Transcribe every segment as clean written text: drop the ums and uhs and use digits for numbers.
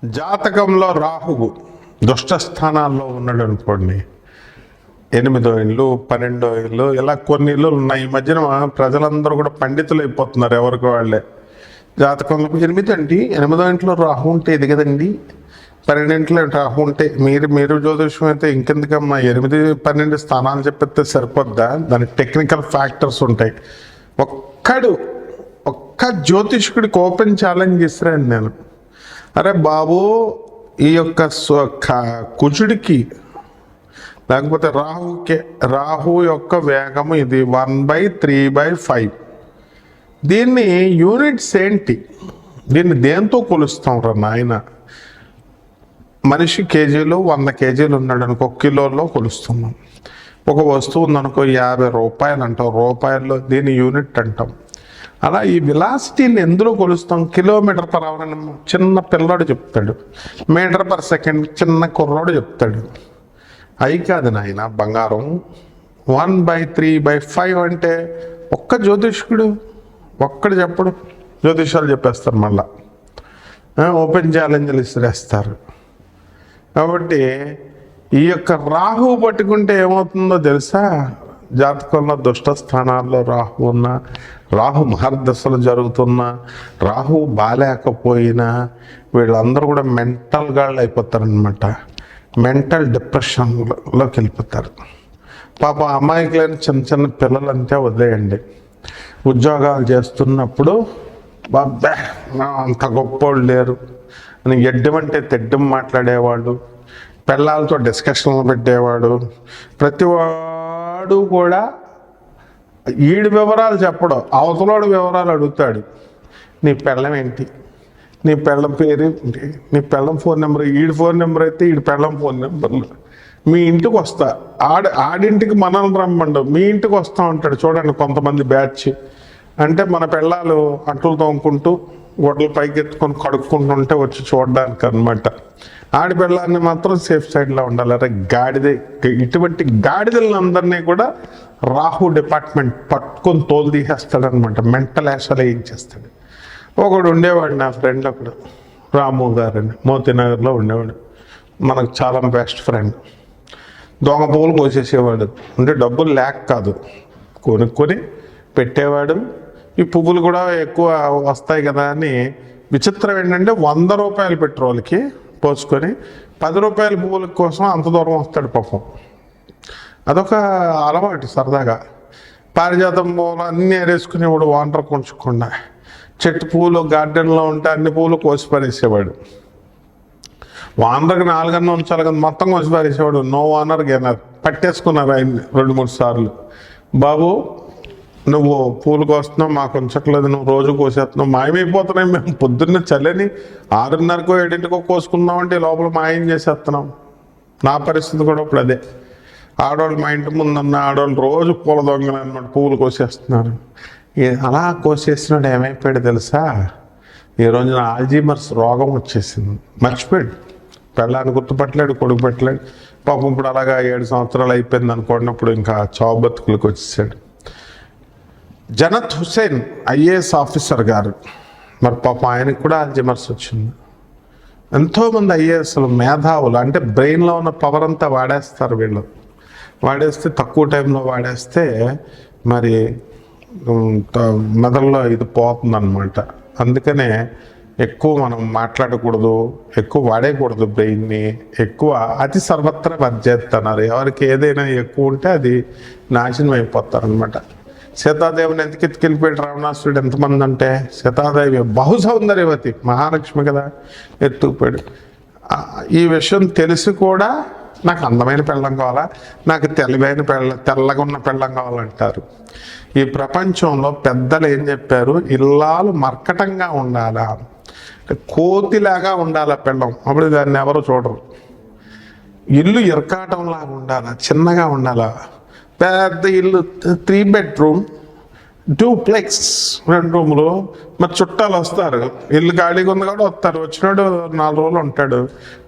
జాతకంలో రాహువు దుష్ట స్థానాల్లో ఉన్నాడు అనుకోండి, 8వ ఇల్లు 12వ ఇల్లు ఇలా కొన్ని ఇల్లు ఉన్నాయి. ఈ మధ్యన ప్రజలందరూ కూడా పండితులు అయిపోతున్నారు ఎవరికి వాళ్ళే. జాతకంలో 8 అండి, 8వ ఇంట్లో రాహు ఉంటే ఇది కదండి, 12 రాహు ఉంటే మీరు జ్యోతిష్యం అయితే ఇంకెందుకమ్మా 8, 12 స్థానాలు చెప్పితే సరిపోద్దా? దానికి టెక్నికల్ ఫ్యాక్టర్స్ ఉంటాయి. ఒక్క జ్యోతిష్కుడికి ఓపెన్ ఛాలెంజ్ ఇస్తున్నాను నేను. అరే బాబు, ఈ యొక్క కుజుడికి లేకపోతే రాహు యొక్క వేగము ఇది 1/3/5. దీన్ని యూనిట్స్ ఏంటి? దీన్ని దేంతో కొలుస్తాం రా నాయన? మనిషి కేజీలు 100 కేజీలు ఉన్నాడు అనుకో, కిలోల్లో కొలుస్తున్నాం. ఒక వస్తువు ఉందనుకో 50 రూపాయలు అంటాం, రూపాయల్లో దీని యూనిట్ అంటాం. అలా ఈ వెలాసిటీని ఎందులో కొలుస్తాం? కిలోమీటర్ పర్ అవర్ అని చిన్న పిల్లాడు చెప్తాడు, మీటర్ పర్ సెకండ్ చిన్న కుర్రాడు చెప్తాడు. అయి కాదు నాయన బంగారం. 1/3/5 అంటే ఒక్క జ్యోతిష్కుడు ఒక్కడు చెప్పడు, జ్యోతిషాలు చెప్పేస్తారు, మళ్ళా ఓపెన్ ఛాలెంజ్లు ఇసిరేస్తారు. కాబట్టి ఈ యొక్క రాహువు పట్టుకుంటే ఏమవుతుందో తెలుసా? జాతకంలో దుష్ట స్థానాల్లో రాహు ఉన్న, రాహు మహర్దశలు జరుగుతున్నా, రాహు బాలేకపోయినా వీళ్ళందరూ కూడా మెంటల్ గాళ్ళు అయిపోతారనమాట. మెంటల్ డిప్రెషన్లోకి వెళ్ళిపోతారు. పాప అమాయకులైన చిన్న పిల్లలంటే వదిలేయండి. ఉద్యోగాలు చేస్తున్నప్పుడు బాబ్బా అంత గొప్పోళ్ళు లేరు అని ఎడ్డమంటే తెడ్డం మాట్లాడేవాడు, పిల్లలతో డిస్కషన్లు పెట్టేవాడు. ప్రతివాడు కూడా ఈడి వివరాలు చెప్పడం, అవతలోడు వివరాలు అడుగుతాడు. నీ పెళ్ళం ఏంటి, నీ పెళ్ళం పేరు ఏంటి, నీ పెళ్ళం ఫోన్ నెంబర్, ఈడి ఫోన్ నెంబర్ అయితే ఈడి పెళ్ళం ఫోన్ నెంబర్లు. మీ ఇంటికి వస్తా, ఆడింటికి మనల్ని రమ్మండు, మీ ఇంటికి వస్తూ ఉంటాడు. చూడండి కొంతమంది బ్యాచ్ అంటే మన పెళ్ళాలు అంట్లు తోముకుంటూ గొడ్డలు పైకి ఎత్తుకొని కడుక్కుంటుంటే వచ్చి చూడడానికి అనమాట. ఆడి పెళ్ళాన్ని మాత్రం సేఫ్ సైడ్లో ఉండాలి. అరే గాడిదే, ఇటువంటి గాడిదలందరినీ కూడా రాహు డిపార్ట్మెంట్ పట్టుకొని తోలు తీసేస్తాడనమాట. మెంటల్ యాషలు ఏం చేస్తాడు. ఒకడు ఉండేవాడు, నా ఫ్రెండ్ ఒకడు, రాము గారని, మోతీనగర్లో ఉండేవాడు. మనకు చాలా బెస్ట్ ఫ్రెండ్. దొంగ పువ్వులు కోసేసేవాడు. అంటే డబ్బులు లేక కాదు, కొనుక్కొని పెట్టేవాడు. ఈ పువ్వులు కూడా ఎక్కువ వస్తాయి కదా అని. విచిత్రం ఏంటంటే 100 రూపాయలు పెట్రోల్కి పోసుకొని 10 రూపాయల పువ్వుల కోసం అంత దూరం వస్తాడు పాపం. అదొక అలవాటు సరదాగా. పారిజాతం పువ్వులు అన్నీ ఏరేసుకునేవాడు వాటర్ కొంచకుండా. చెట్టు పువ్వులు గార్డెన్లో ఉంటే అన్ని పువ్వులు కోసి పారేసేవాడు. వానర్కి 4 అన్న ఉంచాలి కదా, మొత్తం కోసి పారేసేవాడు. నో వానర్ గెనర్ పట్టేసుకున్నారు ఆయన 2-3 సార్లు. బాబు నువ్వు పూలు కోస్తున్నావు, మాకు ఉంచట్లేదు, నువ్వు రోజు కోసేస్తున్నావు, మాయమైపోతున్నాయి. మేము పొద్దున్న చల్లని 6:30కో 7:00కో కోసుకున్నామంటే లోపల మాయం చేసేస్తున్నాం. నా పరిస్థితి కూడా ఇప్పుడు అదే. ఆడవాళ్ళు మా ఇంటి ముందున్న ఆడవాళ్ళు రోజు పూల దొంగలు అనమాట, పువ్వులు కోసేస్తున్నారు. అలా కోసేసినాడు ఏమైపోయాడు తెలుసా? ఈ రోజున ఆల్జీమర్స్ రోగం వచ్చేసింది. మర్చిపోయాడు, పెళ్ళాన్ని గుర్తుపట్టలేడు, కొడుకు పెట్టలేడు. పాపం ఇప్పుడు అలాగా 7 సంవత్సరాలు అయిపోయింది అనుకున్నప్పుడు ఇంకా చావు బతుకులకు వచ్చేసాడు. జనత్ హుసేన్ IAS ఆఫీసర్ గారు, మరి పాపం ఆయనకు కూడా ఆల్జీమర్స్ వచ్చింది. ఎంతోమంది IASలు మేధావులు, అంటే బ్రెయిన్లో ఉన్న పవర్ అంతా వాడేస్తారు వీళ్ళు. వాడేస్తే తక్కువ టైంలో వాడేస్తే మరి మెదడులో ఇది పోతుందన్నమాట. అందుకనే ఎక్కువ మనం మాట్లాడకూడదు, ఎక్కువ వాడేయకూడదు బ్రెయిన్ని. ఎక్కువ అతి సర్వత్ర వర్జేస్తున్నారు. ఎవరికి ఏదైనా ఎక్కువ ఉంటే అది నాశనం అయిపోతారనమాట. సీతాదేవిని ఎందుకు ఎత్తుకెళ్ళిపోయాడు రావణాసురుడు? ఎంతమంది అంటే సీతాదేవి బహు సౌందర్యవతి, మహాలక్ష్మి కదా, ఎత్తుకుపోయాడు. ఈ విషయం తెలిసి కూడా నాకు అందమైన పెళ్ళం కావాలా, నాకు తెల్లగా ఉన్న పెళ్ళం కావాలంటారు. ఈ ప్రపంచంలో పెద్దలు ఏం చెప్పారు? ఇల్లాలు మర్కటంగా ఉండాలా, కోతిలాగా ఉండాలా పెళ్ళం, అప్పుడు దాన్ని ఎవరు చూడరు. ఇల్లు ఇరకాటంలాగా ఉండాలా, చిన్నగా ఉండాలా. పెద్ద ఇల్లు 3 బెడ్రూమ్ 2ప్లెx 2 రూములు. మరి చుట్టాలు వస్తారు, ఇల్లు ఖాళీగా ఉంది కూడా వస్తారు. వచ్చినాడు 4 రోజులు ఉంటాడు,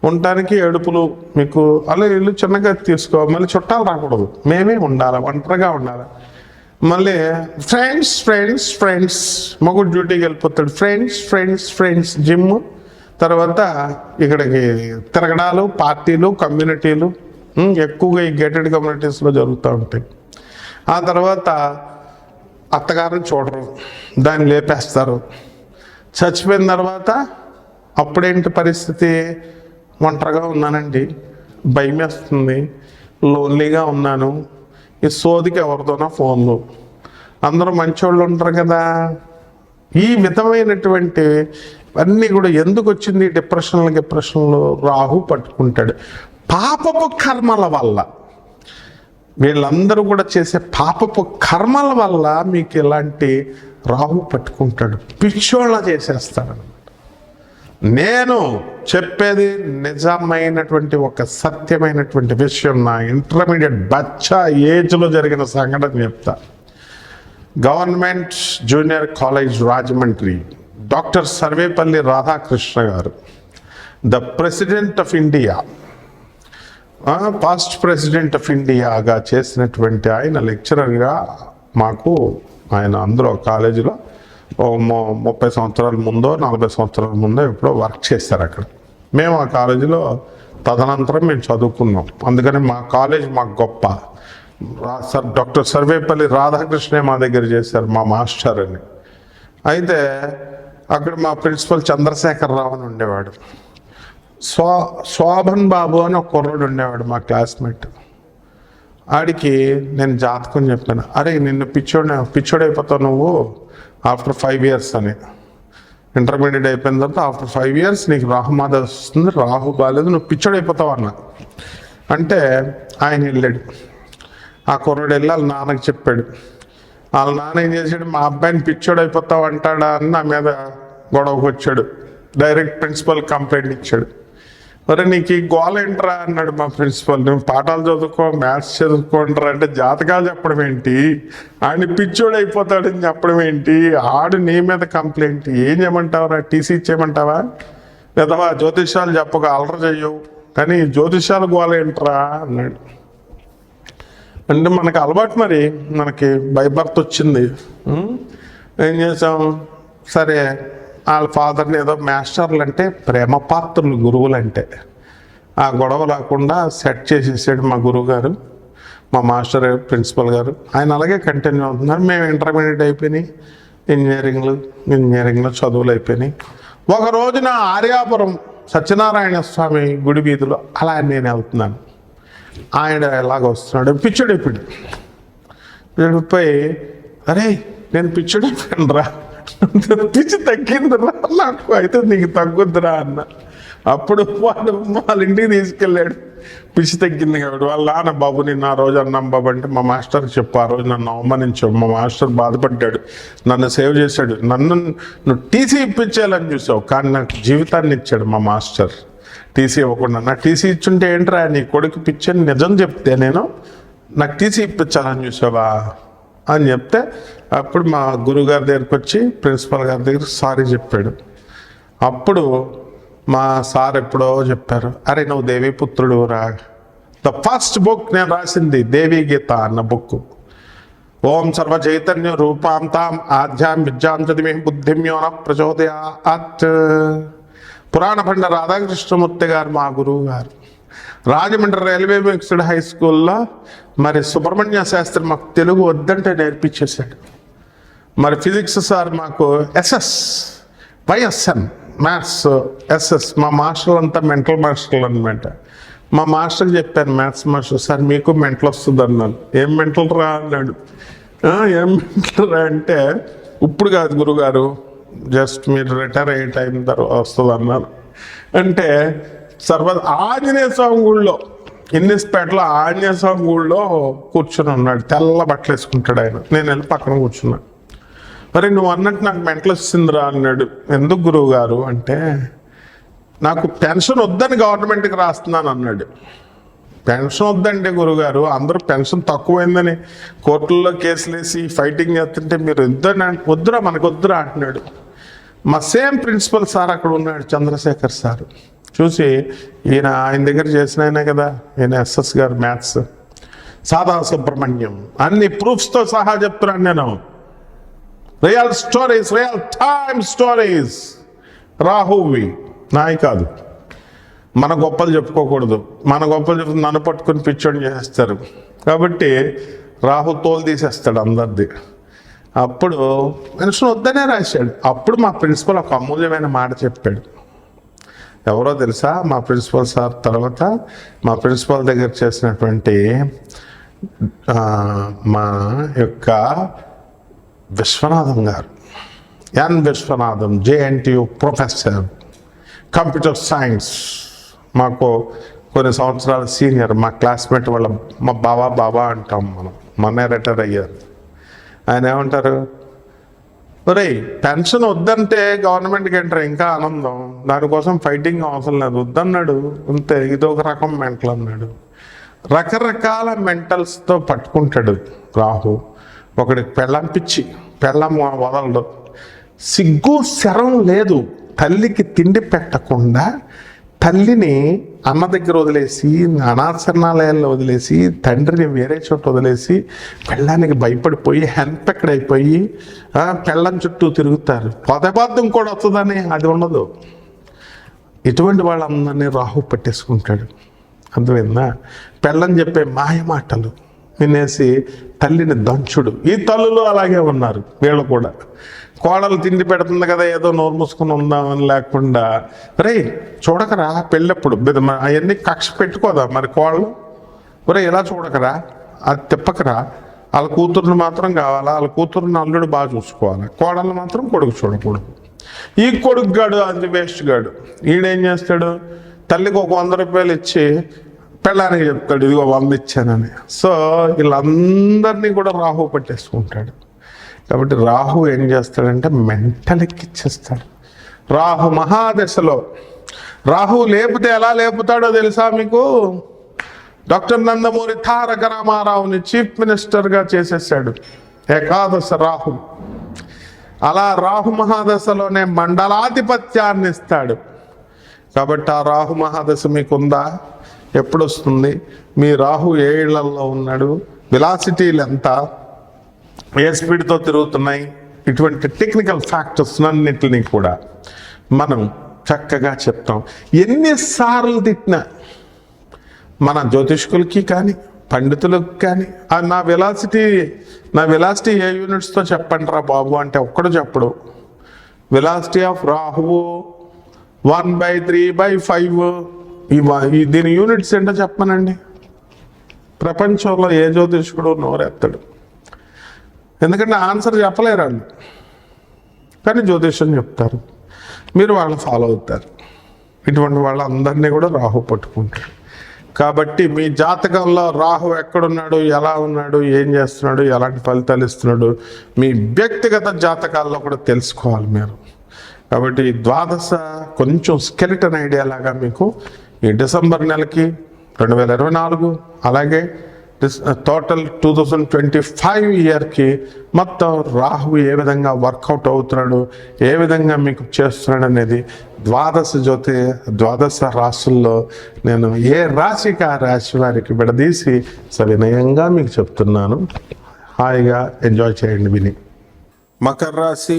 ఉండటానికి ఏడుపులు. మీకు అలా ఇల్లు చిన్నగా తీసుకో, మళ్ళీ చుట్టాలు రాకూడదు, మేమే ఉండాలి, ఒంటరిగా ఉండాలి. మళ్ళీ ఫ్రెండ్స్ ఫ్రెండ్స్ ఫ్రెండ్స్, మగుడు డ్యూటీకి వెళ్ళిపోతాడు, ఫ్రెండ్స్ ఫ్రెండ్స్ ఫ్రెండ్స్, జిమ్ తర్వాత ఇక్కడికి తిరగడాలు, పార్టీలు, కమ్యూనిటీలు ఎక్కువగా ఈ గేటెడ్ కమ్యూనిటీస్లో జరుగుతూ ఉంటాయి. ఆ తర్వాత అత్తగారిని చూడరు, దాన్ని లేపేస్తారు. చచ్చిపోయిన తర్వాత అప్పుడేంటి పరిస్థితి? ఒంటరిగా ఉన్నానండి, భయం వేస్తుంది, లోన్లీగా ఉన్నాను, ఈ సోదికి ఎవరితోనో ఫోన్లు, అందరూ మంచోళ్ళు ఉంటారు కదా. ఈ విధమైనటువంటి అన్నీ కూడా ఎందుకు వచ్చింది? డిప్రెషన్లు రాహు పట్టుకుంటాడు. పాపపు కర్మల వల్ల, వీళ్ళందరూ కూడా చేసే పాపపు కర్మల వల్ల మీకు ఇలాంటి రాహు పట్టుకుంటాడు, పిచ్చోళ్ళ చేసేస్తాడనమాట. నేను చెప్పేది నిజమైనటువంటి ఒక సత్యమైనటువంటి విషయం, నా ఇంటర్మీడియట్ బచ్చా ఏజ్లో జరిగిన సంఘటన చెప్తా. Government junior college Rajahmundry, doctor Sarvepalli Radhakrishna garu, the president of India, past president of ఇండియాగా చేసినటువంటి ఆయన లెక్చరర్గా మాకు, ఆయన అందులో కాలేజీలో 30 సంవత్సరాల ముందో 40 సంవత్సరాల ముందో ఎప్పుడో వర్క్ చేశారు అక్కడ. మేము ఆ కాలేజీలో తదనంతరం మేము చదువుకున్నాం. అందుకని మా కాలేజ్ మాకు గొప్ప. డాక్టర్ సర్వేపల్లి రాధాకృష్ణే మా దగ్గర చేశారు, మా మాస్టర్ అని. అయితే అక్కడ మా ప్రిన్సిపల్ చంద్రశేఖరరావు అని ఉండేవాడు. శోభన్ బాబు అని ఒక కుర్రాడు ఉండేవాడు, మా క్లాస్మేట్. ఆడికి నేను జాతకం చెప్పాను, అరే నిన్ను పిచ్చోడైపోతావు నువ్వు ఆఫ్టర్ 5 years అని. ఇంటర్మీడియట్ అయిపోయిన తర్వాత ఆఫ్టర్ 5 years నీకు రాహుమాద వస్తుంది, రాహు బాగాలేదు, నువ్వు పిచ్చోడైపోతావు అన్న. అంటే ఆయన వెళ్ళాడు, ఆ కుర్రాడు వెళ్ళి వాళ్ళ నాన్నకి చెప్పాడు. వాళ్ళ నాన్న ఏం చేశాడు, మా అబ్బాయిని పిచ్చోడైపోతావు అంటాడా అని నా మీద గొడవకు వచ్చాడు. డైరెక్ట్ ప్రిన్సిపల్ కంప్లైంట్ ఇచ్చాడు. మరి నీకు ఈ గోల ఏంట్రా అన్నాడు మా ప్రిన్సిపల్. నేను పాఠాలు చదువుకో, మ్యాథ్స్ చదువుకోండిరా అంటే జాతకాలు చెప్పడం ఏంటి, ఆడిని పిచ్చోడు అయిపోతాడని చెప్పడం ఏంటి, ఆడు నీ మీద కంప్లైంట్, ఏం చేయమంటావురా, టీసీ ఇచ్చేయమంటావా, లేదా జ్యోతిషాలు చెప్పక అలర చెయ్యవు, కానీ జ్యోతిషాలు గోల ఏంట్రా అన్నాడు. అంటే మనకు అలవాటు, మరి మనకి బై బర్త్ వచ్చింది. ఏం చేసాం, సరే వాళ్ళ ఫాదర్ని ఏదో మాస్టర్లు అంటే ప్రేమ పాత్రలు గురువులు అంటే, ఆ గొడవ లేకుండా సెట్ చేసేసాడు మా గురువు గారు, మా మాస్టర్ ప్రిన్సిపల్ గారు. ఆయన అలాగే కంటిన్యూ అవుతున్నారు. మేము ఇంటర్మీడియట్ అయిపోయినాయి, ఇంజనీరింగ్లో చదువులు అయిపోయినాయి. ఒక రోజున ఆర్యాపురం సత్యనారాయణ స్వామి గుడి వీధిలో అలా నేను వెళ్తున్నాను. ఆయన ఎలాగ వస్తున్నాడు, పిచ్చోడైపోయి, అరే నేను పిచ్చోడైపోయాను రా, పిచ్చి తగ్గిందిరా నాకు, అయితే నీకు తగ్గుద్దురా అన్న. అప్పుడు వాళ్ళ ఇంటికి తీసుకెళ్ళాడు, పిచ్చి తగ్గింది కాబట్టి. వాళ్ళ నాన్న, బాబు నేను ఆ రోజు అన్నాం బాబు అంటే, మా మాస్టర్కి చెప్పు, ఆ రోజు నన్ను అవమానించావు. మా మాస్టర్ బాధపడ్డాడు, నన్ను సేవ్ చేశాడు. నువ్వు టీసీ ఇప్పించాలని చూసావు, కానీ నాకు జీవితాన్ని ఇచ్చాడు మా మాస్టర్. టీసీ ఇవ్వకుండా, నాకు టీసీ ఇచ్చుంటే ఏంట్రా నీ కొడుకు పిచ్చని నిజం చెప్తే నేను, నాకు టీసీ ఇప్పించాలని చూసావా అని చెప్తే, అప్పుడు మా గురువుగారి దగ్గరికి వచ్చి ప్రిన్సిపల్ గారి దగ్గర సారీ చెప్పాడు. అప్పుడు మా సార్ ఎప్పుడో చెప్పారు, అరే నువ్వు దేవీపుత్రుడు రా. ద ఫస్ట్ బుక్ నేను రాసింది దేవీ గీత అన్న బుక్. ఓం సర్వ చైతన్య రూపాంతాం ఆధ్యాం విద్యాం చదివి బుద్ధిమ్యోన ప్రచోదయాత్. పురాణ పండ రాధాకృష్ణమూర్తి గారు మా గురువు గారు. రాజమండ్రి రైల్వే మిక్స్డ్ హై స్కూల్లో మరి సుబ్రహ్మణ్య శాస్త్రి మాకు తెలుగు వద్దంటే నేర్పించేశాడు. మరి ఫిజిక్స్ సార్ మాకు వైఎస్ఎన్ మ్యాథ్స్ ఎస్ఎస్. మా మాస్టర్లు అంతా మెంటల్ మాస్టర్లు అనమాట. మా మాస్టర్కి చెప్పాను, మ్యాథ్స్ మాస్టర్ సార్ మీకు మెంటల్ వస్తుంది అన్నాను. ఏం మెంటల్ రా అన్నాడు. ఏం మెంటల్ రా అంటే, ఇప్పుడు కాదు గురుగారు, జస్ట్ మీరు రిటైర్ అయ్యే టైం తర్వాత వస్తుంది అన్నారు. అంటే ఆంజనేయ స్వామి గుళ్ళో, ఇన్నిస్పేటలో ఆంజనేయ స్వామి గుళ్ళో కూర్చొని ఉన్నాడు, తెల్ల బట్టలు వేసుకుంటాడు ఆయన. నేను వెళ్ళి పక్కన కూర్చున్నాను. మరి నువ్వు అన్నట్టు నాకు మెంటల్ వచ్చిందిరా అన్నాడు. ఎందుకు గురువు గారు అంటే, నాకు పెన్షన్ వద్దని గవర్నమెంట్కి రాస్తున్నాను అన్నాడు. పెన్షన్ వద్దంటే గురుగారు, అందరూ పెన్షన్ తక్కువైందని కోర్టుల్లో కేసులు వేసి ఫైటింగ్ చేస్తుంటే మీరు వద్దురా మనకు వద్దురా అంటున్నాడు. మా సేమ్ ప్రిన్సిపల్ సార్ అక్కడ ఉన్నాడు, చంద్రశేఖర్ సార్. చూసి ఆయన దగ్గర చేసిన ఆయనే కదా, ఈయన ఎస్ఎస్ గారు మ్యాథ్స్, సాదా సుబ్రహ్మణ్యం, అన్ని ప్రూఫ్స్తో సహా చెప్తున్నాను నేను. Real stories, real time stories, రాహువి నాయి కాదు. మన గొప్పలు చెప్పుకోకూడదు. మన గొప్పలు చెప్పి నన్ను పట్టుకుని పిచ్చోని చేసేస్తారు. కాబట్టి రాహు తోలు తీసేస్తాడు అందరిది. అప్పుడు మనుషులు వద్దనే రాశాడు. అప్పుడు మా ప్రిన్సిపల్ ఒక అమూల్యమైన మాట చెప్పాడు. ఎవరో తెలుసా? మా ప్రిన్సిపల్ సార్ తర్వాత మా ప్రిన్సిపల్ దగ్గర చేసినటువంటి మా యొక్క Viswanatham garu, N Viswanatham, JNTU professor computer science, మాకు కొన్ని సంవత్సరాల సీనియర్, మా క్లాస్మేట్ వాళ్ళ మా బాబా అంటాం మనం. మొన్నే రిటైర్ అయ్యారు. ఆయన ఏమంటారు, ఒరే పెన్షన్ వద్దంటే గవర్నమెంట్కి ఎంటర్ ఇంకా ఆనందం, దానికోసం ఫైటింగ్ అవసరం లేదు, వద్దన్నాడు అంతే. ఇదొక రకం మెంటల్ అన్నాడు. రకరకాల మెంటల్స్తో పట్టుకుంటాడు రాహు. ఒకడికి పెళ్ళం పిచ్చి, పెళ్ళం వదలడు, సిగ్గు శరం లేదు. తల్లికి తిండి పెట్టకుండా తల్లిని అన్న దగ్గర వదిలేసి, అనాథశరణాలయాల్లో వదిలేసి, తండ్రిని వేరే చోట వదిలేసి, పెళ్ళానికి భయపడిపోయి హెన్పెక్కడైపోయి పెళ్ళం చుట్టూ తిరుగుతారు. పొదబార్థం కూడా వస్తుందని అది ఉండదు. ఇటువంటి వాళ్ళందరినీ రాహు పట్టేసుకుంటాడు. అర్థమైందా? పెళ్ళం చెప్పే మాయ మాటలు వినేసి తల్లిని దంచుడు. ఈ తల్లులు అలాగే ఉన్నారు. వీళ్ళు కూడా కోడలు తిండి పెడుతుంది కదా, ఏదో నోరు మూసుకొని ఉందామని లేకుండా, రే చూడకరా పెళ్ళప్పుడు అవన్నీ కక్ష పెట్టుకోదా మరి కోడలు, ఒరే ఇలా చూడకరా, అది తిప్పకరా, వాళ్ళ కూతురుని మాత్రం కావాలా, వాళ్ళ కూతురుని అల్లుడు బాగా చూసుకోవాలి, కోడలు మాత్రం కొడుకు చూడకూడదు. ఈ కొడుకు గాడు అది వేస్ట్ గాడు. ఈడేం చేస్తాడు, తల్లికి ఒక 100 రూపాయలు ఇచ్చి పెళ్ళానికి చెప్తాడు, ఇదిగో 100 ఇచ్చానని. సో వీళ్ళందరినీ కూడా రాహు పట్టేసుకుంటాడు. కాబట్టి రాహు ఏం చేస్తాడంటే మెంటల్ ఎక్కిచ్చేస్తాడు. రాహు మహాదశలో రాహు లేపితే ఎలా లేపుతాడో తెలుసా మీకు? డాక్టర్ నందమూరి తారక రామారావుని చీఫ్ మినిస్టర్గా చేసేసాడు ఏకాదశ రాహు. అలా రాహు మహాదశలోనే మండలాధిపత్యాన్ని ఇస్తాడు. కాబట్టి ఆ రాహు మహాదశ మీకుందా? ఎప్పుడు వస్తుంది? మీ రాహు ఏ ఇళ్లలో ఉన్నాడు, వెలాసిటీలు ఎంత, ఏ స్పీడ్తో తిరుగుతున్నాయి, ఇటువంటి టెక్నికల్ ఫ్యాక్టర్స్ అన్నింటినీ కూడా మనం చక్కగా చెప్తాం. ఎన్నిసార్లు తిట్టినా మన జ్యోతిష్కులకి కానీ పండితులకు కానీ నా వెలాసిటీ ఏ యూనిట్స్తో చెప్పండి రా బాబు అంటే ఒక్కడు చెప్పడు. వెలాసిటీ ఆఫ్ రాహువు 1/3/5 దీని యూనిట్స్ ఏంటో చెప్పనండి. ప్రపంచంలో ఏ జ్యోతిష్కుడు నోరెత్తాడు. ఎందుకంటే ఆన్సర్ చెప్పలేరు వాళ్ళు, కానీ జ్యోతిష్యం చెప్తారు, మీరు వాళ్ళని ఫాలో అవుతారు. ఇటువంటి వాళ్ళందరినీ కూడా రాహు పట్టుకుంటాడు. కాబట్టి మీ జాతకంలో రాహు ఎక్కడున్నాడు, ఎలా ఉన్నాడు, ఏం చేస్తున్నాడు, ఎలాంటి ఫలితాలు ఇస్తున్నాడు, మీ వ్యక్తిగత జాతకాల్లో కూడా తెలుసుకోవాలి మీరు. కాబట్టి ఈ ద్వాదశ కొంచెం స్కెలిటన్ ఐడియా లాగా మీకు ఈ డిసెంబర్ నెలకి 2024, అలాగే టోటల్ 2025 ఇయర్కి మొత్తం రాహు ఏ విధంగా వర్కౌట్ అవుతున్నాడు, ఏ విధంగా మీకు చేస్తున్నాడు అనేది ద్వాదశ రాశుల్లో నేను ఏ రాశికి ఆ రాశి వారికి విడదీసి సవినయంగా మీకు చెప్తున్నాను. హాయిగా ఎంజాయ్ చేయండి విని. మకర రాశి,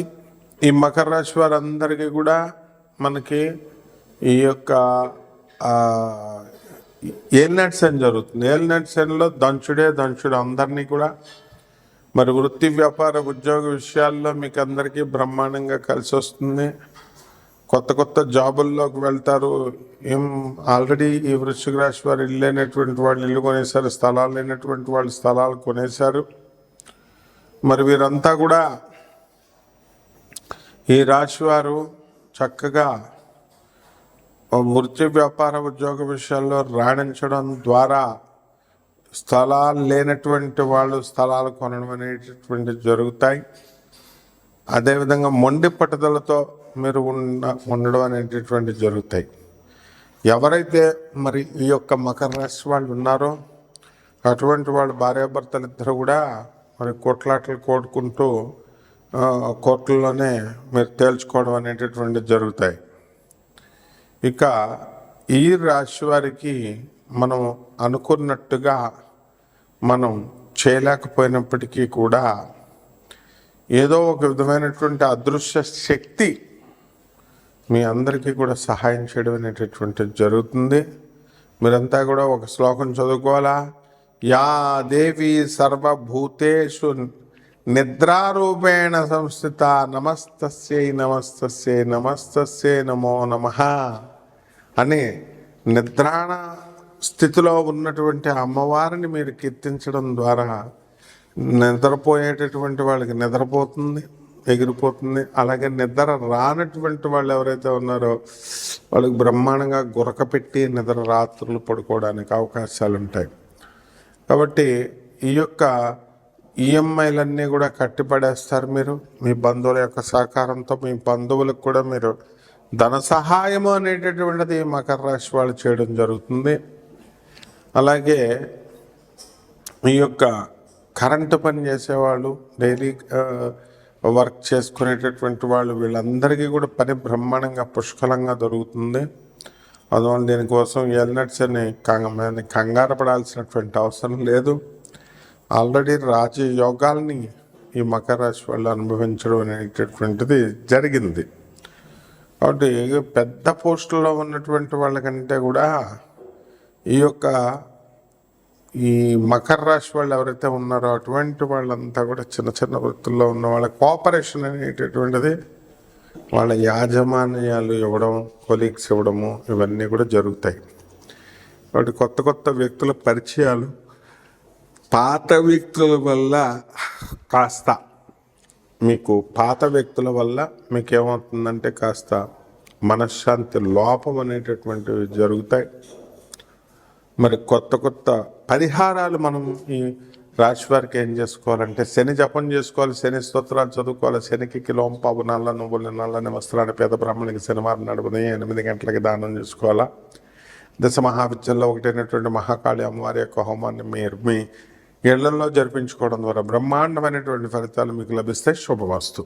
ఈ మకర రాశి వారందరికీ కూడా మనకి ఈ యొక్క ఏలినాటి శని జరుగుతుంది. ఏలినాటి శనిలో దంచుడు అందరినీ కూడా. మరి వృత్తి వ్యాపార ఉద్యోగ విషయాల్లో మీకు అందరికీ బ్రహ్మాండంగా కలిసి వస్తుంది. కొత్త జాబుల్లోకి వెళ్తారు. ఆల్రెడీ ఈ వృశ్చిక రాశి వారు ఇల్లు లేనటువంటి వాళ్ళు ఇల్లు కొనేశారు, స్థలాలు లేనటువంటి వాళ్ళు స్థలాలు కొనేశారు. మరి వీరంతా కూడా ఈ రాశి వారు చక్కగా వృత్తి వ్యాపార ఉద్యోగ విషయాల్లో రాణించడం ద్వారా స్థలాలు లేనటువంటి వాళ్ళు స్థలాలు కొనడం అనేటటువంటివి జరుగుతాయి. అదేవిధంగా మొండి పట్టుదలతో మీరు ఉండడం అనేటటువంటివి జరుగుతాయి. ఎవరైతే మరి ఈ యొక్క మకర రాశి వాళ్ళు ఉన్నారో అటువంటి వాళ్ళు భార్యాభర్తలు ఇద్దరు కూడా మరి కొట్లాటలు కోడుకుంటూ కోర్టుల్లోనే మీరు తేల్చుకోవడం అనేటటువంటివి జరుగుతాయి. ఇక ఈ రాశి వారికి మనం అనుకున్నట్టుగా మనం చేయలేకపోయినప్పటికీ కూడా ఏదో ఒక విధమైనటువంటి అదృశ్య శక్తి మీ అందరికీ కూడా సహాయం చేయడం అనేటటువంటిది జరుగుతుంది. మీరంతా కూడా ఒక శ్లోకం చదువుకోవాలా. యా దేవి సర్వభూతేషు నిద్రారూపేణ సంస్థిత నమస్తస్యై నమస్తస్యై నమస్తస్యై నమో నమః అని నిద్రాణ స్థితిలో ఉన్నటువంటి అమ్మవారిని మీరు కీర్తించడం ద్వారా నిద్రపోయేటటువంటి వాళ్ళకి నిద్రపోతుంది, ఎగిరిపోతుంది. అలాగే నిద్ర రానటువంటి వాళ్ళు ఎవరైతే ఉన్నారో వాళ్ళకి బ్రహ్మాండంగా గురక పెట్టి నిద్ర రాత్రులు పడుకోవడానికి అవకాశాలు ఉంటాయి. కాబట్టి ఈ యొక్క ఈఎంఐలన్నీ కూడా కట్టిపడేస్తారు మీరు. మీ బంధువుల యొక్క సహకారంతో మీ బంధువులకు కూడా మీరు ధన సహాయము అనేటటువంటిది మకర రాశి వాళ్ళు చేయడం జరుగుతుంది. అలాగే ఈ యొక్క కరెంటు పని చేసేవాళ్ళు, డైలీ వర్క్ చేసుకునేటటువంటి వాళ్ళు, వీళ్ళందరికీ కూడా పని బ్రహ్మాండంగా పుష్కలంగా దొరుకుతుంది. అందువల్ల దీనికోసం ఎల్నట్స్ అని కంగారు పడాల్సినటువంటి అవసరం లేదు. ఆల్రెడీ రాజయోగాల్ని ఈ మకర రాశి వాళ్ళు అనుభవించడం అనేటటువంటిది జరిగింది. కాబట్టి పెద్ద పోస్టుల్లో ఉన్నటువంటి వాళ్ళకంటే కూడా ఈ యొక్క ఈ మకర రాశి వాళ్ళు ఎవరైతే ఉన్నారో అటువంటి వాళ్ళంతా కూడా చిన్న చిన్న వృత్తుల్లో ఉన్న వాళ్ళ కోఆపరేషన్ అనేటటువంటిది, వాళ్ళ యాజమాన్యాలు ఇవ్వడం, కొలీగ్స్ ఇవ్వడము, ఇవన్నీ కూడా జరుగుతాయి. కాబట్టి కొత్త కొత్త వ్యక్తుల పరిచయాలు పాత వ్యక్తుల వల్ల కాస్త మీకు ఏమవుతుందంటే కాస్త మనశ్శాంతి లోపం అనేటటువంటివి జరుగుతాయి. మరి కొత్త కొత్త పరిహారాలు మనం ఈ రాశి వారికి ఏం చేసుకోవాలంటే శని జపం చేసుకోవాలి, శని స్తోత్రాలు చదువుకోవాలి, శనికి కిలోంపావు నల్ల నువ్వులు నల్లని వస్త్రాన్ని పేద బ్రాహ్మణునికి శనివారం నడుపుని 8 గంటలకి దానం చేసుకోవాలా. దశ మహావిద్యల్లో ఒకటైనటువంటి మహాకాళి అమ్మవారి యొక్క హోమాన్ని మీరు మీ ఇళ్లలో జరిపించుకోవడం ద్వారా బ్రహ్మాండమైనటువంటి ఫలితాలు మీకు లభిస్తాయి. శుభమస్తు.